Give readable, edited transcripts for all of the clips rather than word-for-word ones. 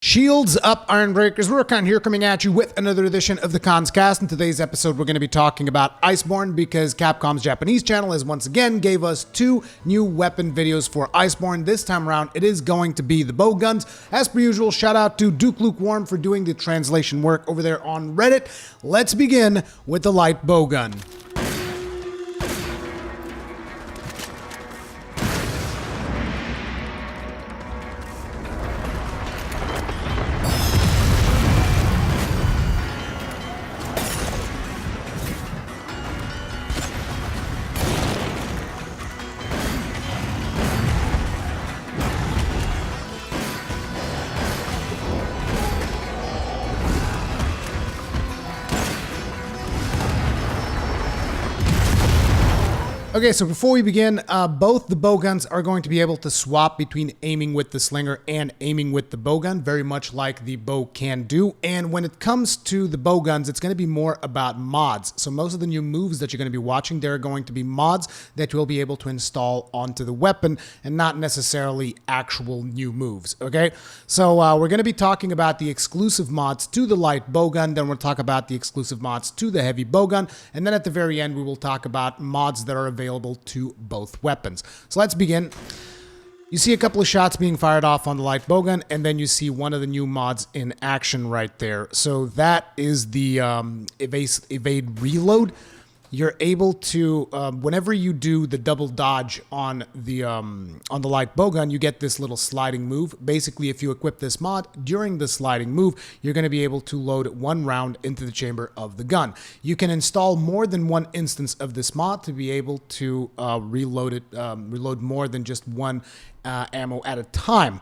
Shields up, Iron Breakers. Rurikhan here coming at you with another edition of the Cons Cast. In today's episode, we're going to be talking about Iceborne because Capcom's Japanese channel has once again gave us two new weapon videos for Iceborne. This time around, it is going to be the Bowguns. As per usual, shout out to Duke Lukewarm for doing the translation work over there on Reddit. Let's begin with the light bowgun. Okay, so before we begin, both the bowguns are going to be able to swap between aiming with the slinger and aiming with the bowgun, very much like the bow can do. And when it comes to the bowguns, it's going to be more about mods. So most of the new moves that you're going to be watching, there are going to be mods that you'll be able to install onto the weapon and not necessarily actual new moves, okay? So we're going to be talking about the exclusive mods to the light bowgun, then we'll talk about the exclusive mods to the heavy bowgun, and then at the very end, we will talk about mods that are available to both weapons. So let's begin. You see a couple of shots being fired off on the light bowgun, and then you see one of the new mods in action right there. So that is the evade reload. You're able to, whenever you do the double dodge on the light bowgun, you get this little sliding move. Basically, if you equip this mod during the sliding move, you're going to be able to load one round into the chamber of the gun. You can install more than one instance of this mod to be able to reload more than just one ammo at a time.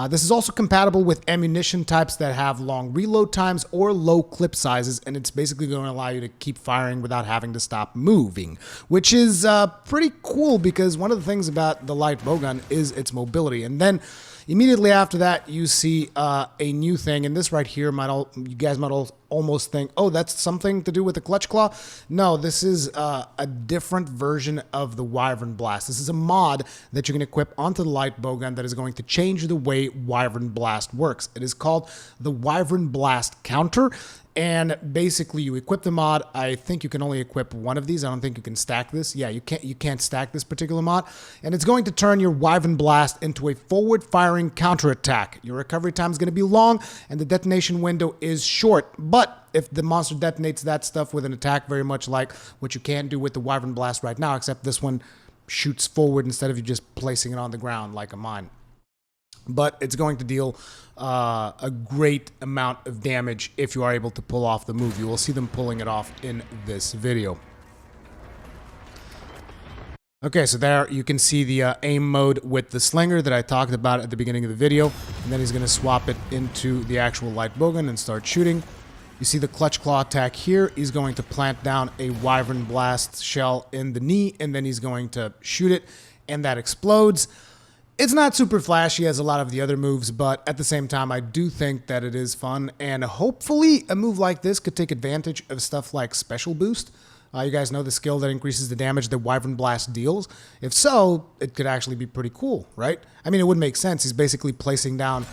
This is also compatible with ammunition types that have long reload times or low clip sizes, and it's basically going to allow you to keep firing without having to stop moving, which is pretty cool because one of the things about the light bowgun is its mobility. And then immediately after that, you see a new thing, and this right here you guys might almost think, oh, that's something to do with the clutch claw. No, this is a different version of the Wyvern Blast. This is a mod that you can equip onto the light bowgun that is going to change the way Wyvern Blast works. It is called the Wyvern Blast Counter. And basically, you equip the mod. I think you can only equip one of these. I don't think you can stack this. Yeah, you can't stack this particular mod. And it's going to turn your Wyvern Blast into a forward-firing counterattack. Your recovery time is going to be long, and the detonation window is short. But if the monster detonates that stuff with an attack, very much like what you can do with the Wyvern Blast right now, except this one shoots forward instead of you just placing it on the ground like a mine. But it's going to deal a great amount of damage if you are able to pull off the move. You will see them pulling it off in this video. Okay, so there you can see the aim mode with the slinger that I talked about at the beginning of the video. And then he's going to swap it into the actual light bowgun and start shooting. You see the clutch claw attack here. He's going to plant down a Wyvern Blast shell in the knee, and then he's going to shoot it, and that explodes. It's not super flashy as a lot of the other moves, but at the same time, I do think that it is fun, and hopefully a move like this could take advantage of stuff like Special Boost. You guys know the skill that increases the damage that Wyvern Blast deals? If so, it could actually be pretty cool, right? I mean, it would make sense. He's basically placing down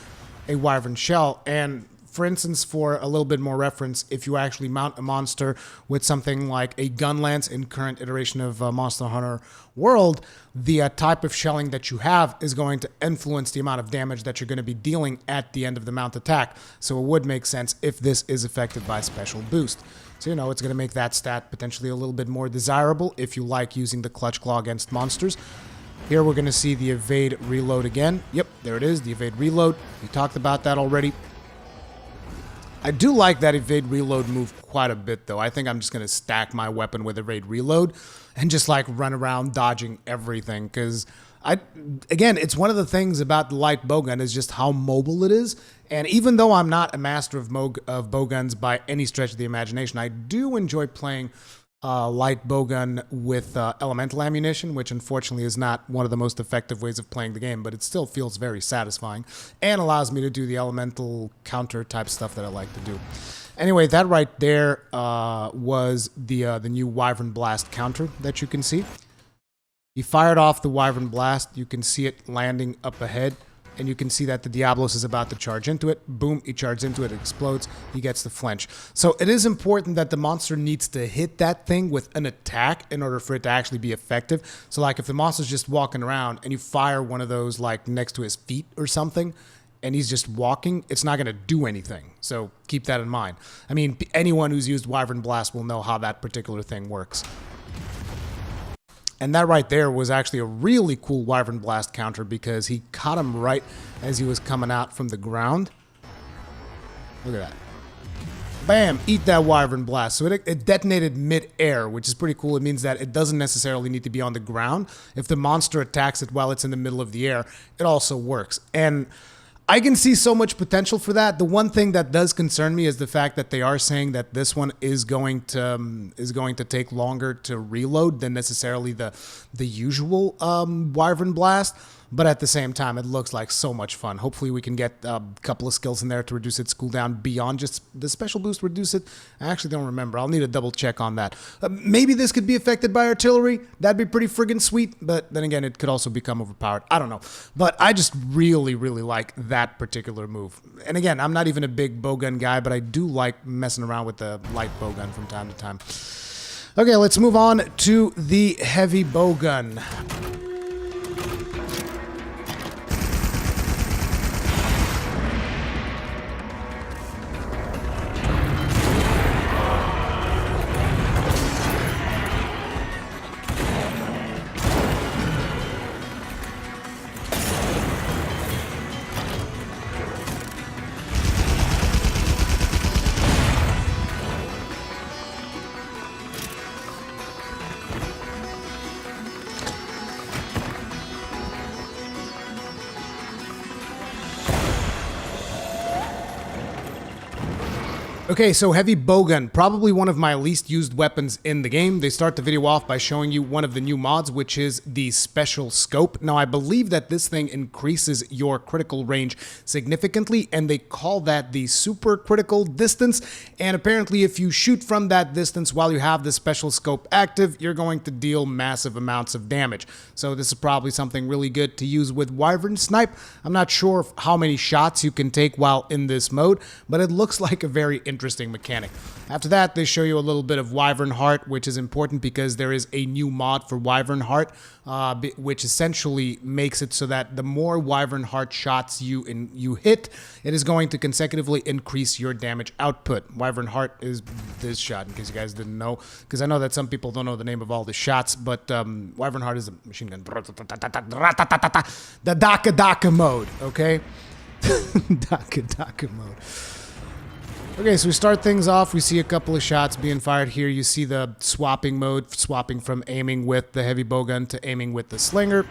a Wyvern shell, and for instance, for a little bit more reference, if you actually mount a monster with something like a gun lance in current iteration of Monster Hunter World, the type of shelling that you have is going to influence the amount of damage that you're going to be dealing at the end of the mount attack. So it would make sense if this is affected by Special Boost. So, you know, it's going to make that stat potentially a little bit more desirable if you like using the Clutch Claw against monsters. Here we're going to see the Evade Reload again. Yep, there it is, the Evade Reload. We talked about that already. I do like that Evade Reload move quite a bit, though. I think I'm just going to stack my weapon with Evade Reload and just, like, run around dodging everything. Because, again, it's one of the things about the light bowgun is just how mobile it is. And even though I'm not a master of bowguns by any stretch of the imagination, I do enjoy playing light bowgun with elemental ammunition, which unfortunately is not one of the most effective ways of playing the game, but it still feels very satisfying and allows me to do the elemental counter type stuff that I like to do. Anyway, that right there was the new Wyvern Blast counter that you can see. He fired off the Wyvern Blast. You can see it landing up ahead. and you can see that the Diablos is about to charge into it. Boom, he charges into it, it explodes, he gets the flinch. So it is important that the monster needs to hit that thing with an attack in order for it to actually be effective. So like if the monster's just walking around and you fire one of those like next to his feet or something, and he's just walking, it's not going to do anything. So keep that in mind. I mean, anyone who's used Wyvern Blast will know how that particular thing works. And that right there was actually a really cool Wyvern Blast counter because he caught him right as he was coming out from the ground. Look at that. Bam! Eat that Wyvern Blast. So it detonated mid-air, which is pretty cool. It means that it doesn't necessarily need to be on the ground. If the monster attacks it while it's in the middle of the air, it also works. And I can see so much potential for that. The one thing that does concern me is the fact that they are saying that this one is going to take longer to reload than necessarily the usual Wyvern Blast. But at the same time, it looks like so much fun. Hopefully we can get a couple of skills in there to reduce its cooldown beyond just the special boost reduce it. I actually don't remember. I'll need a double check on that. Maybe this could be affected by artillery. That'd be pretty friggin' sweet. But then again, it could also become overpowered. I don't know. But I just really, really like that particular move. And again, I'm not even a big bowgun guy, but I do like messing around with the light bowgun from time to time. Okay, let's move on to the heavy bowgun. Okay, so heavy bowgun, probably one of my least used weapons in the game. They start the video off by showing you one of the new mods, which is the special scope. Now, I believe that this thing increases your critical range significantly, and they call that the super critical distance. And apparently, if you shoot from that distance while you have the special scope active, you're going to deal massive amounts of damage. So this is probably something really good to use with Wyvern Snipe. I'm not sure how many shots you can take while in this mode, but it looks like a very interesting mechanic. After that, they show you a little bit of Wyvern Heart, which is important because there is a new mod for Wyvern Heart, which essentially makes it so that the more Wyvern Heart shots you hit, it is going to consecutively increase your damage output. Wyvern Heart is this shot, in case you guys didn't know, because I know that some people don't know the name of all the shots, but Wyvern Heart is a machine gun. The Daka Daka mode, okay? Daka Daka mode. Okay, so we start things off. We see a couple of shots being fired here. You see the swapping mode, swapping from aiming with the heavy bowgun to aiming with the slinger.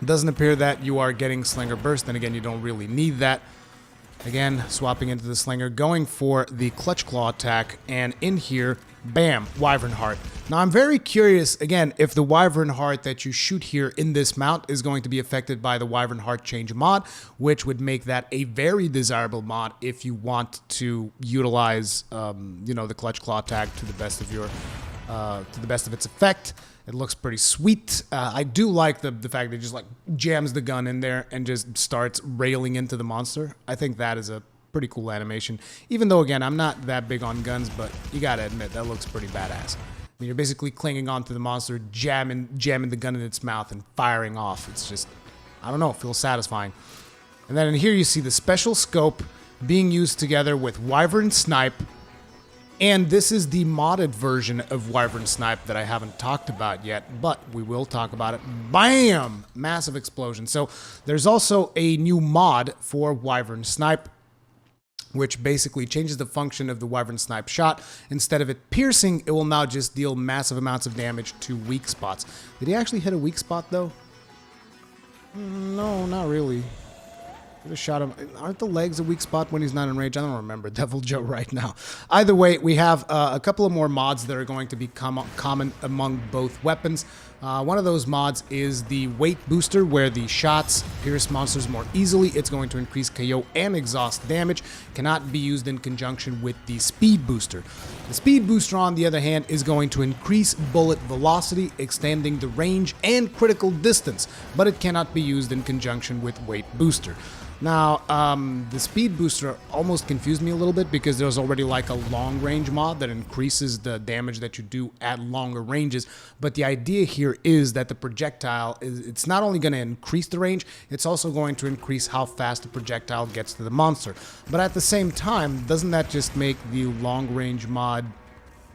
It doesn't appear that you are getting slinger burst. Then again, you don't really need that. Again, swapping into the slinger, going for the clutch claw attack, and in here, bam, Wyvern Heart. Now, I'm very curious, again, if the Wyvern Heart that you shoot here in this mount is going to be affected by the Wyvern Heart change mod, which would make that a very desirable mod if you want to utilize, the clutch claw attack to the best of its effect. It looks pretty sweet. I do like the fact that it just like jams the gun in there and just starts railing into the monster. I think that is a pretty cool animation. Even though, again, I'm not that big on guns, but you gotta admit, that looks pretty badass. I mean, you're basically clinging onto the monster, jamming the gun in its mouth and firing off. It's just, I don't know, it feels satisfying. And then in here you see the special scope being used together with Wyvern Snipe. And this is the modded version of Wyvern Snipe that I haven't talked about yet, but we will talk about it. Bam! Massive explosion. So there's also a new mod for Wyvern Snipe, which basically changes the function of the Wyvern Snipe shot. Instead of it piercing, it will now just deal massive amounts of damage to weak spots. Did he actually hit a weak spot, though? No, not really. Could have shot him. Aren't the legs a weak spot when he's not in range? I don't remember Devil Joe right now. Either way, we have a couple of more mods that are going to be common among both weapons. One of those mods is the weight booster, where the shots pierce monsters more easily. It's going to increase KO and exhaust damage. Cannot be used in conjunction with the speed booster. The speed booster, on the other hand, is going to increase bullet velocity, extending the range and critical distance, but it cannot be used in conjunction with weight booster. Now, the speed booster almost confused me a little bit because there's already like a long range mod that increases the damage that you do at longer ranges. But the idea here is that the projectile, it's not only going to increase the range, it's also going to increase how fast the projectile gets to the monster. But at the same time, doesn't that just make the long range mod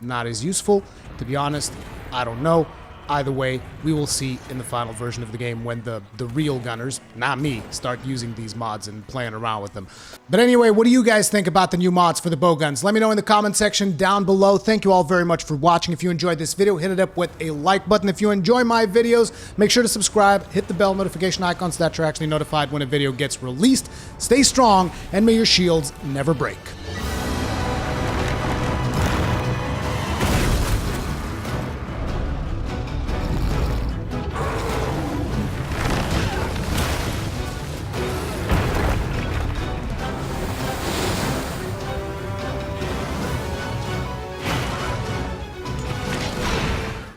not as useful? To be honest, I don't know. Either way, we will see in the final version of the game when the real gunners, not me, start using these mods and playing around with them. But anyway, what do you guys think about the new mods for the bowguns? Let me know in the comment section down below. Thank you all very much for watching. If you enjoyed this video, hit it up with a like button. If you enjoy my videos, make sure to subscribe, hit the bell notification icon so that you're actually notified when a video gets released. Stay strong, and may your shields never break.